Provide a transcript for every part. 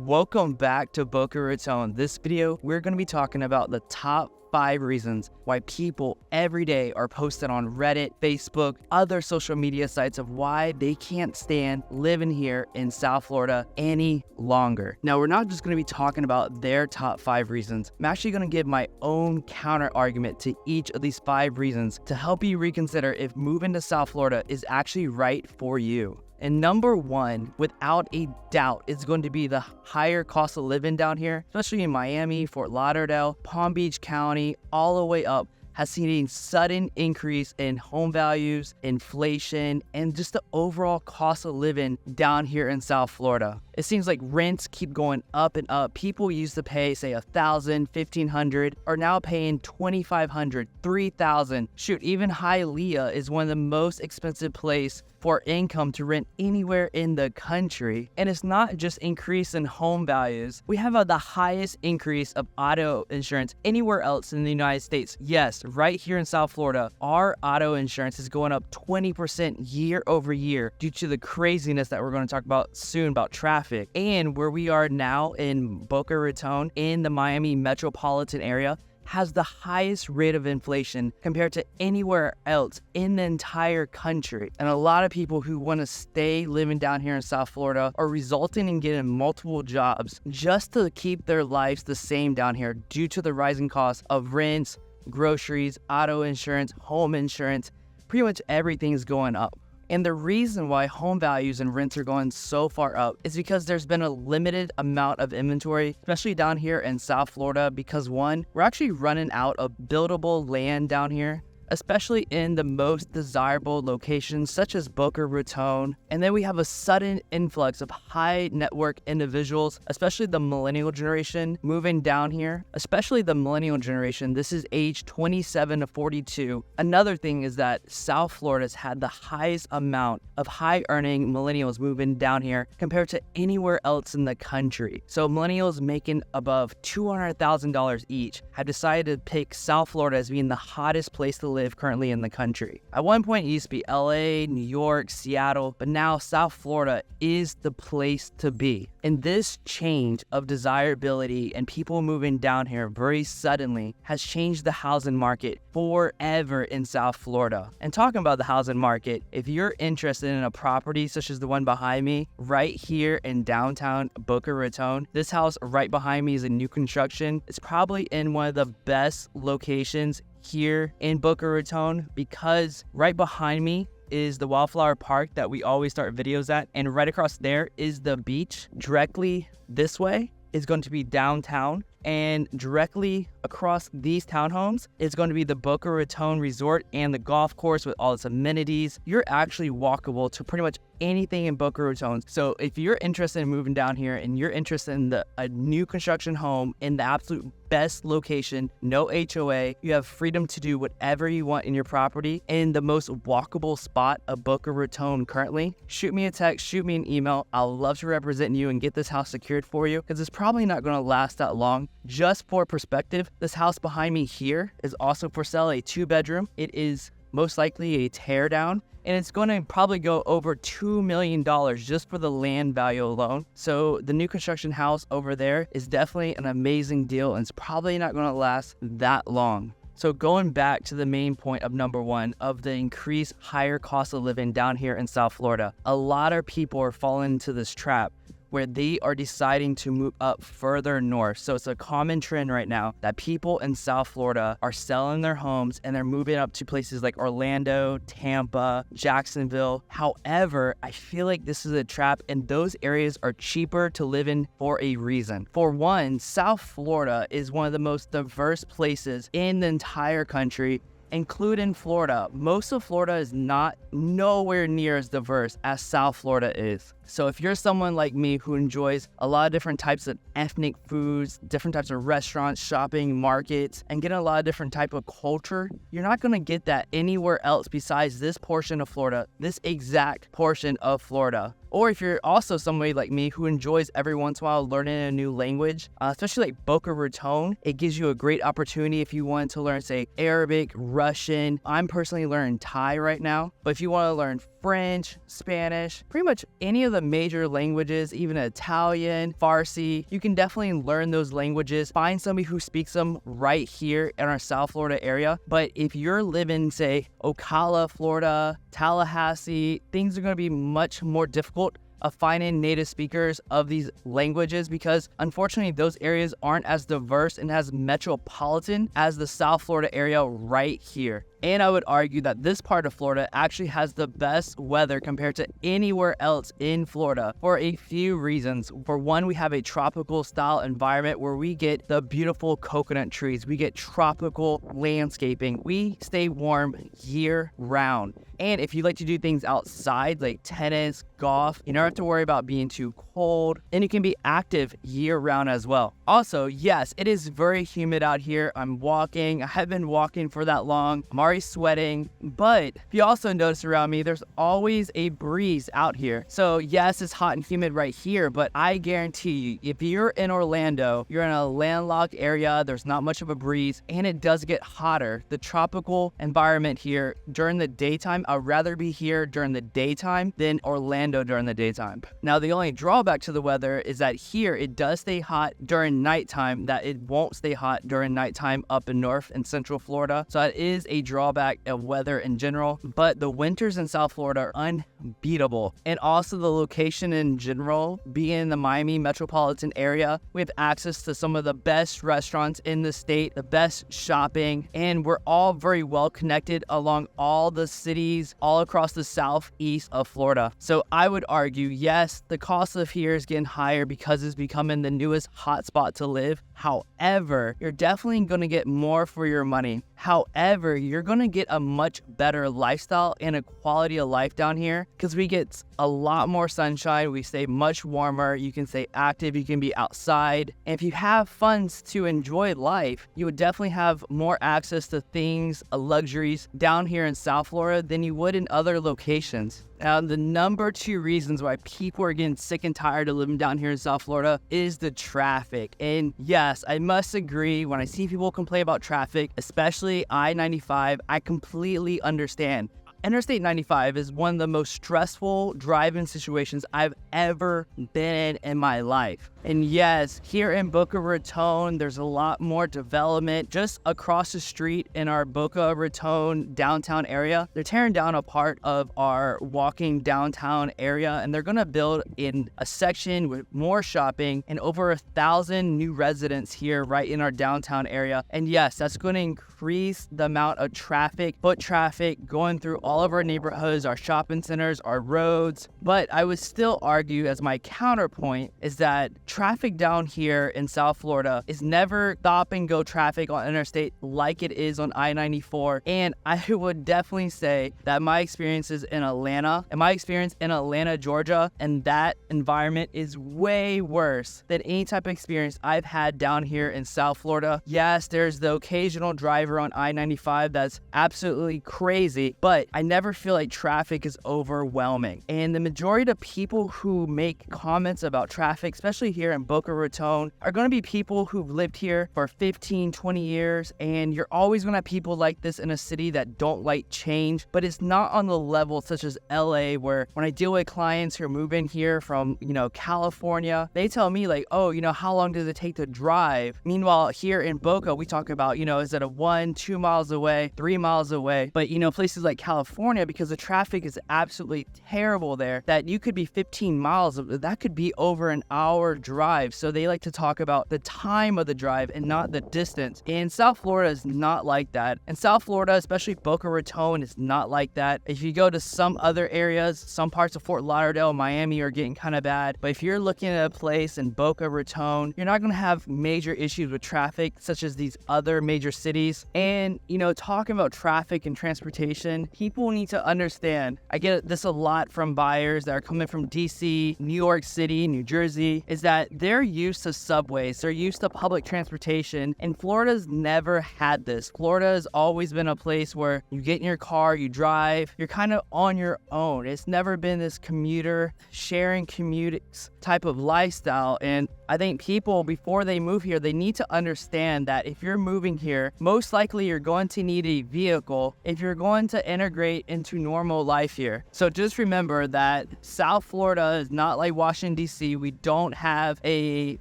Welcome back to Boca Raton. This video, we're going to be talking about the top 5 reasons why people every day are posted on Reddit, Facebook, other social media sites of why they can't stand living here in South Florida any longer. Now, we're not just going to be talking about their top 5 reasons. I'm actually going to give my own counter argument to each of these 5 reasons to help you reconsider if moving to South Florida is actually right for you. And number 1, without a doubt, is going to be the higher cost of living down here, especially in Miami, Fort Lauderdale, Palm Beach County, all the way up, has seen a sudden increase in home values, inflation, and just the overall cost of living down here in South Florida. It seems like rents keep going up and up. People used to pay, say, $1,000, $1,500, are now paying $2,500, $3,000. Shoot, even Hialeah is one of the most expensive places for income to rent anywhere in the country. And it's not just increase in home values. We have the highest increase of auto insurance anywhere else in the United States. Yes, right here in South Florida, our auto insurance is going up 20% year over year due to the craziness that we're going to talk about soon about traffic. And where we are now in Boca Raton in the Miami metropolitan area has the highest rate of inflation compared to anywhere else in the entire country. And a lot of people who want to stay living down here in South Florida are resulting in getting multiple jobs just to keep their lives the same down here due to the rising costs of rents, groceries, auto insurance, home insurance. Pretty much everything's going up. And the reason why home values and rents are going so far up is because there's been a limited amount of inventory, especially down here in South Florida, because one, we're actually running out of buildable land down here, especially in the most desirable locations such as Boca Raton. And then we have a sudden influx of high net worth individuals, especially the millennial generation moving down here, especially the millennial generation. This is age 27 to 42. Another thing is that South Florida's had the highest amount of high earning millennials moving down here compared to anywhere else in the country. So millennials making above $200,000 each have decided to pick South Florida as being the hottest place to live currently in the country. At one point, it used to be LA, New York, Seattle, but now South Florida is the place to be. And this change of desirability and people moving down here very suddenly has changed the housing market forever in South Florida. And talking about the housing market, if you're interested in a property such as the one behind me, right here in downtown Boca Raton, this house right behind me is a new construction. It's probably in one of the best locations here in Boca Raton because right behind me is the Wildflower Park that we always start videos at, and right across there is the beach. Directly this way is going to be downtown, and directly across these townhomes is going to be the Boca Raton Resort and the golf course with all its amenities. You're actually walkable to pretty much anything in Boca Raton. So if you're interested in moving down here and you're interested in a new construction home in the absolute best location, no HOA, you have freedom to do whatever you want in your property in the most walkable spot of Boca Raton currently, shoot me a text, shoot me an email. I'll love to represent you and get this house secured for you because it's probably not going to last that long. Just for perspective, this house behind me here is also for sale, a 2-bedroom. It is most likely a tear down, and it's going to probably go over $2 million just for the land value alone. So the new construction house over there is definitely an amazing deal, and it's probably not going to last that long. So going back to the main point of number 1 of the increased higher cost of living down here in South Florida, a lot of people are falling into this trap where they are deciding to move up further north. So it's a common trend right now that people in South Florida are selling their homes and they're moving up to places like Orlando, Tampa, Jacksonville. However, I feel like this is a trap, and those areas are cheaper to live in for a reason. For one, South Florida is one of the most diverse places in the entire country, including Florida. Most of Florida is nowhere near as diverse as South Florida is. So if you're someone like me who enjoys a lot of different types of ethnic foods, different types of restaurants, shopping, markets, and getting a lot of different type of culture, you're not going to get that anywhere else besides this portion of Florida, this exact portion of Florida. Or if you're also somebody like me who enjoys every once in a while learning a new language, especially like Boca Raton, it gives you a great opportunity if you want to learn, say, Arabic, Russian. I'm personally learning Thai right now, but if you want to learn French, Spanish, pretty much any of the major languages, even Italian, Farsi, you can definitely learn those languages. Find somebody who speaks them right here in our South Florida area. But if you're living, say, Ocala, Florida, Tallahassee, things are going to be much more difficult of finding native speakers of these languages because unfortunately those areas aren't as diverse and as metropolitan as the South Florida area right here. And I would argue that this part of Florida actually has the best weather compared to anywhere else in Florida for a few reasons. For one, we have a tropical style environment where we get the beautiful coconut trees. We get tropical landscaping. We stay warm year round. And if you like to do things outside like tennis, golf, you don't have to worry about being too cold, and you can be active year round as well. Also, yes, it is very humid out here. I have been walking for that long. I'm already sweating, but if you also notice around me, there's always a breeze out here. So yes, it's hot and humid right here, but I guarantee you, if you're in Orlando, you're in a landlocked area, there's not much of a breeze, and it does get hotter. The tropical environment here during the daytime, I'd rather be here during the daytime than Orlando during the daytime. Now, the only drawback to the weather is that here it does stay hot during nighttime, that it won't stay hot during nighttime up in North and Central Florida. So that is a drawback of weather in general, but the winters in South Florida are unbeatable. And also the location in general, being in the Miami metropolitan area, we have access to some of the best restaurants in the state, the best shopping, and we're all very well connected along all the cities all across the southeast of Florida. So I would argue, yes, the cost of here is getting higher because it's becoming the newest hotspot to live. However, you're definitely going to get more for your money. However, you're going to get a much better lifestyle and a quality of life down here because we get a lot more sunshine. We stay much warmer. You can stay active. You can be outside. And if you have funds to enjoy life, you would definitely have more access to things, luxuries down here in South Florida than you would in other locations. Now, the number 2 reasons why people are getting sick and tired of living down here in South Florida is the traffic. And yes, I must agree, when I see people complain about traffic, especially I-95, I completely understand. Interstate 95 is one of the most stressful driving situations I've ever been in my life. And yes, here in Boca Raton, there's a lot more development just across the street in our Boca Raton downtown area. They're tearing down a part of our walking downtown area, and they're gonna build in a section with more shopping and over 1,000 new residents here right in our downtown area. And yes, that's gonna increase the amount of traffic, foot traffic going through all of our neighborhoods, our shopping centers, our roads. But I would still argue as my counterpoint is that traffic down here in South Florida is never stop and go traffic on interstate like it is on I-94. And I would definitely say that my experiences in Atlanta and my experience in Atlanta, Georgia, and that environment is way worse than any type of experience I've had down here in South Florida. Yes, there's the occasional driver on I-95 that's absolutely crazy, but I never feel like traffic is overwhelming. And the majority of people who make comments about traffic, especially here in Boca Raton, are going to be people who've lived here for 15, 20 years. And you're always going to have people like this in a city that don't like change, but it's not on the level such as LA, where when I deal with clients who are moving here from, California, they tell me like, oh, how long does it take to drive? Meanwhile, here in Boca, we talk about, is it a 1-2 miles away, 3 miles away? But, places like California, because the traffic is absolutely terrible there, that you could be 15 miles, that could be over an hour drive. So they like to talk about the time of the drive and not the distance. And South Florida is not like that. And South Florida, especially Boca Raton, is not like that. If you go to some other areas, some parts of Fort Lauderdale, Miami are getting kind of bad. But if you're looking at a place in Boca Raton, you're not going to have major issues with traffic such as these other major cities. And, talking about traffic and transportation, people need to understand, I get this a lot from buyers that are coming from DC, New York City, New Jersey, is that that they're used to subways, they're used to public transportation, and Florida's never had this. Florida has always been a place where you get in your car, you drive, you're kind of on your own. It's never been this commuter, sharing commutes type of lifestyle. And I think people, before they move here, they need to understand that if you're moving here, most likely you're going to need a vehicle if you're going to integrate into normal life here. So just remember that South Florida is not like Washington, D.C. We don't have a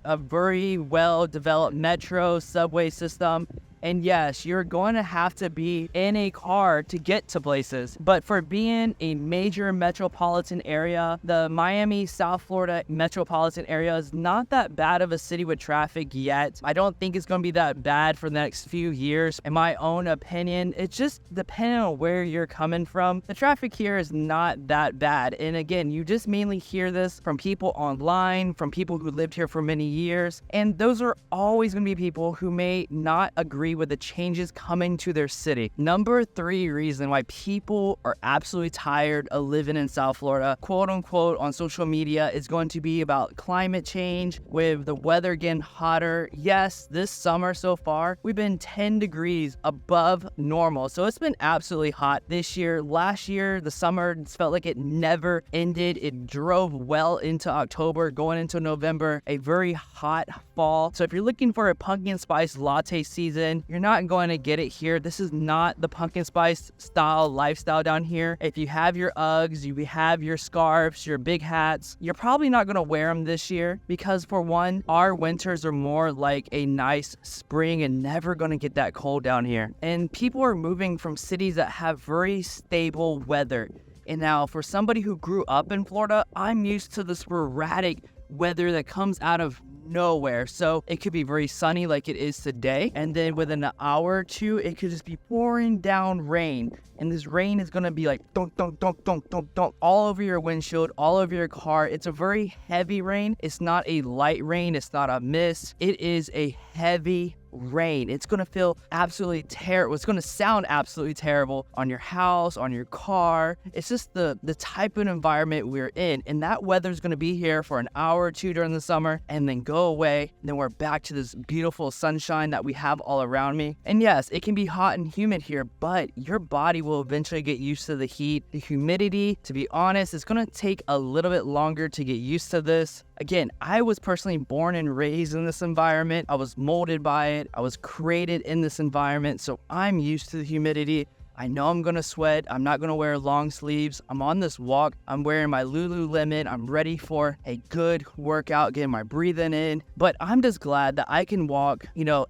very well-developed metro subway system. And yes, you're going to have to be in a car to get to places. But for being a major metropolitan area, the Miami, South Florida metropolitan area is not that bad of a city with traffic yet. I don't think it's going to be that bad for the next few years. In my own opinion, it's just depending on where you're coming from. The traffic here is not that bad. And again, you just mainly hear this from people online, from people who lived here for many years. And those are always going to be people who may not agree with the changes coming to their city. Number 3 reason why people are absolutely tired of living in South Florida, quote unquote, on social media is going to be about climate change with the weather getting hotter. Yes, this summer so far, we've been 10 degrees above normal. So it's been absolutely hot this year. Last year, the summer felt like it never ended. It drove well into October, going into November, a very hot fall. So if you're looking for a pumpkin spice latte season, you're not going to get it here. This is not the pumpkin spice style lifestyle down here. If you have your Uggs, you have your scarves, your big hats, you're probably not going to wear them this year because, for one, our winters are more like a nice spring and never going to get that cold down here. And people are moving from cities that have very stable weather. And now, for somebody who grew up in Florida, I'm used to the sporadic weather that comes out of nowhere. So it could be very sunny like it is today, and then within an hour or two it could just be pouring down rain, and this rain is going to be like dunk dunk dunk dunk dunk dunk all over your windshield, all over your car. It's a very heavy rain. It's not a light rain, it's not a mist, it is a heavy rain. It's going to feel absolutely terrible. It's going to sound absolutely terrible on your house, on your car. It's just the type of environment we're in, and that weather is going to be here for an hour or two during the summer and then go away. And then we're back to this beautiful sunshine that we have all around me. And yes, it can be hot and humid here, but your body will eventually get used to the heat, the humidity. To be honest, it's going to take a little bit longer to get used to this. Again, I was personally born and raised in this environment. I was molded by it. I was created in this environment, so I'm used to the humidity. I know I'm gonna sweat. I'm not gonna wear long sleeves. I'm on this walk. I'm wearing my Lululemon. I'm ready for a good workout, getting my breathing in. But I'm just glad that I can walk,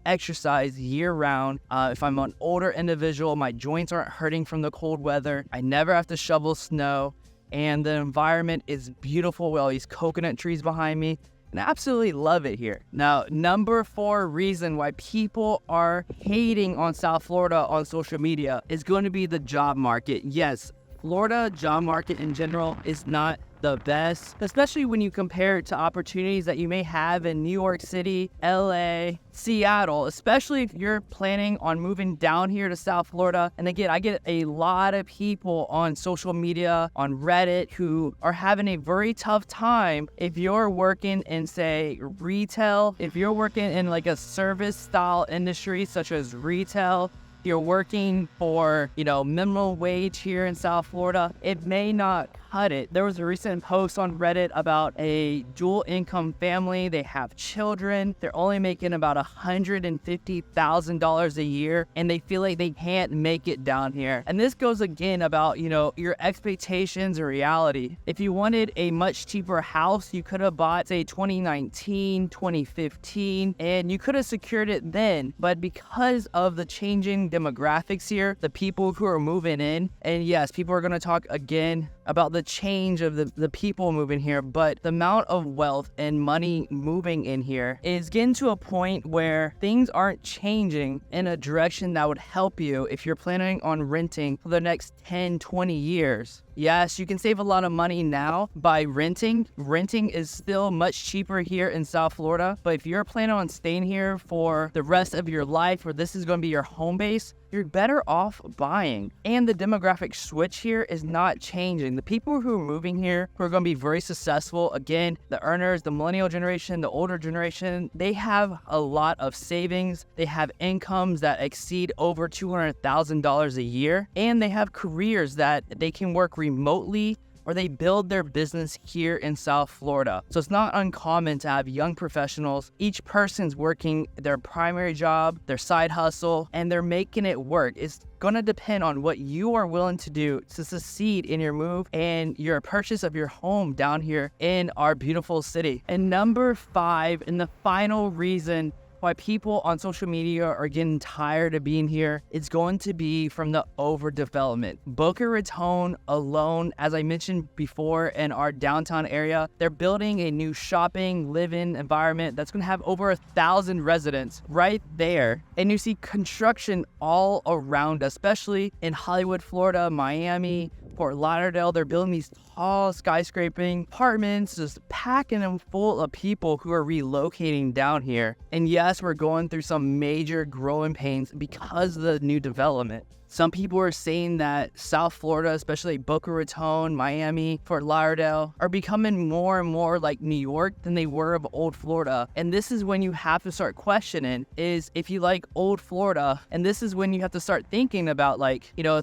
exercise year round. If I'm an older individual, my joints aren't hurting from the cold weather. I never have to shovel snow. And the environment is beautiful with all these coconut trees behind me. And I absolutely love it here. Now, number 4 reason why people are hating on South Florida on social media is going to be the job market. Yes, Florida job market in general is not the best, especially when you compare it to opportunities that you may have in New York City, LA, Seattle, especially if you're planning on moving down here to South Florida. And again, I get a lot of people on social media, on Reddit, who are having a very tough time if you're working in, say, retail, if you're working in like a service style industry such as retail. You're working for, minimum wage here in South Florida, it may not cut it. There was a recent post on Reddit about a dual income family. They have children. They're only making about $150,000 a year, and they feel like they can't make it down here. And this goes again about, your expectations and reality. If you wanted a much cheaper house, you could have bought, say, 2019, 2015, and you could have secured it then. But because of the changing demographics here, the people who are moving in, and yes, people are going to talk again about the change of the people moving here, but the amount of wealth and money moving in here is getting to a point where things aren't changing in a direction that would help you if you're planning on renting for the next 10, 20 years. Yes, you can save a lot of money now by renting. Renting is still much cheaper here in South Florida, but if you're planning on staying here for the rest of your life, or this is going to be your home base, you're better off buying. And the demographic switch here is not changing. The people who are moving here, who are going to be very successful, again, the earners, the millennial generation, the older generation, they have a lot of savings. They have incomes that exceed over $200,000 a year, and they have careers that they can work remotely, or they build their business here in South Florida. So it's not uncommon to have young professionals. Each person's working their primary job, their side hustle, and they're making it work. It's gonna depend on what you are willing to do to succeed in your move and your purchase of your home down here in our beautiful city. And number 5, and the final reason why people on social media are getting tired of being here, it's going to be from the overdevelopment. Boca Raton alone, as I mentioned before, in our downtown area, they're building a new shopping, living environment that's going to have over 1,000 residents right there. And you see construction all around, especially in Hollywood, Florida, Miami, Fort Lauderdale. They're building these tall skyscraping apartments, just packing them full of people who are relocating down here. And yes, we're going through some major growing pains because of the new development. Some people are saying that South Florida, especially Boca Raton, Miami, Fort Lauderdale, are becoming more and more like New York than they were of old Florida. And this is when you have to start questioning is if you like old Florida. And this is when you have to start thinking about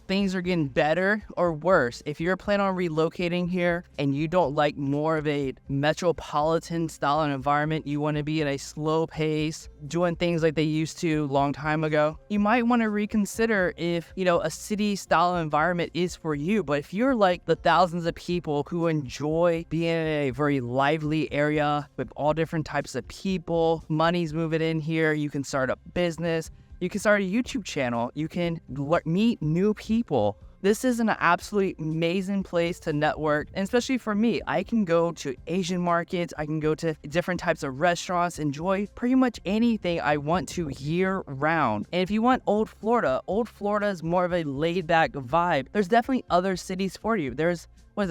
things are getting better or worse. If you're planning on relocating here and you don't like more of a metropolitan style environment, you want to be at a slow pace, doing things like they used to a long time ago, you might want to reconsider if a city style environment is for you. But if you're like the thousands of people who enjoy being in a very lively area with all different types of people, money's moving in here, you can start a business, you can start a YouTube channel, you can meet new people. This is an absolutely amazing place to network, and especially for me, I can go to Asian markets, I can go to different types of restaurants, enjoy pretty much anything I want to year round. And if you want old Florida is more of a laid back vibe. There's definitely other cities for you. There's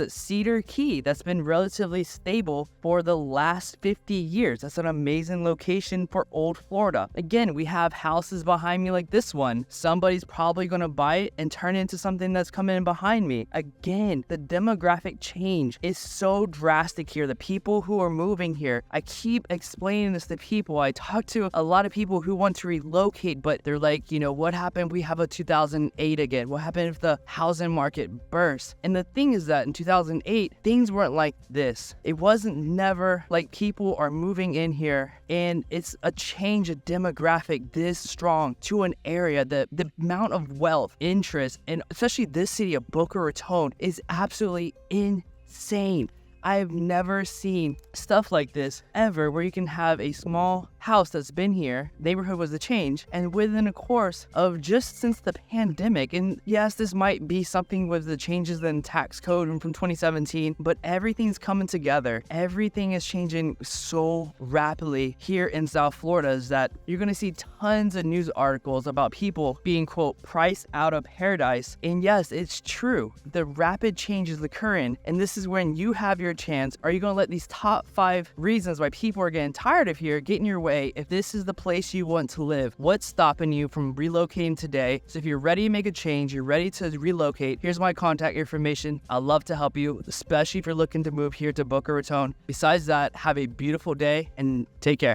Cedar Key, that's been relatively stable for the last 50 years. That's an amazing location for old Florida. Again, we have houses behind me like this one. Somebody's probably gonna buy it and turn it into something that's coming in behind me. Again, the demographic change is so drastic here. The people who are moving here, I keep explaining this to people. I talk to a lot of people who want to relocate, but they're like, what happened if we have a 2008 again? What happened if the housing market bursts? And the thing is that in 2008, things weren't like this. It wasn't never like people are moving in here, and it's a change of demographic this strong to an area. The amount of wealth, interest, and especially this city of Boca Raton is absolutely insane. I have never seen stuff like this ever, where you can have a small house that's been here, neighborhood was a change, and within a course of just since the pandemic, and yes, this might be something with the changes in tax code from 2017, but everything's coming together. Everything is changing so rapidly here in South Florida is that you're gonna see tons of news articles about people being, quote, priced out of paradise. And yes, it's true. The rapid change is occurring, and this is when you have your chance. Are you gonna let these top 5 reasons why people are getting tired of here get in your way if this is the place you want to live? What's stopping you from relocating today? So if you're ready to make a change, you're ready to relocate, here's my contact information. I'd love to help you, especially if you're looking to move here to Boca Raton. Besides that, have a beautiful day and take care.